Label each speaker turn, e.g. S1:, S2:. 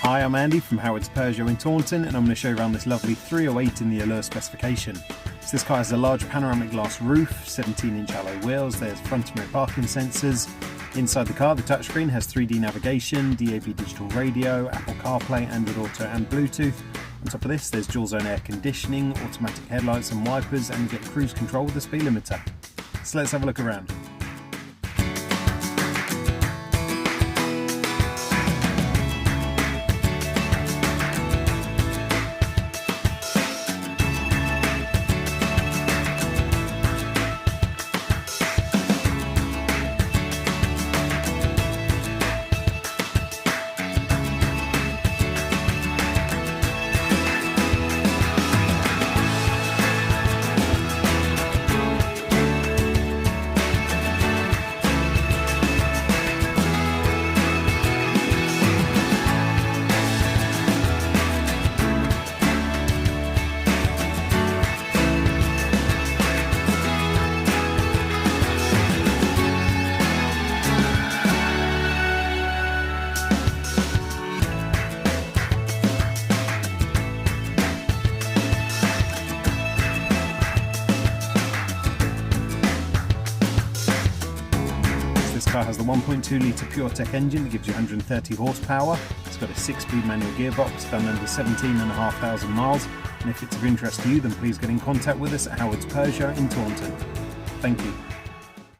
S1: Hi, I'm Andy from Howard's Peugeot in Taunton, and I'm going to show you around this lovely 308 in the Allure specification. So this car has a large panoramic glass roof, 17-inch alloy wheels, there's front and rear parking sensors. Inside the car, the touchscreen has 3D navigation, DAB digital radio, Apple CarPlay, Android Auto and Bluetooth. On top of this, there's dual zone air conditioning, automatic headlights and wipers, and you get cruise control with the speed limiter. So let's have a look around. This car has the 1.2 litre PureTech engine that gives you 130 horsepower. It's got a 6-speed manual gearbox done under 17,500 miles. And if it's of interest to you, then please get in contact with us at Howard's Peugeot in Taunton. Thank you.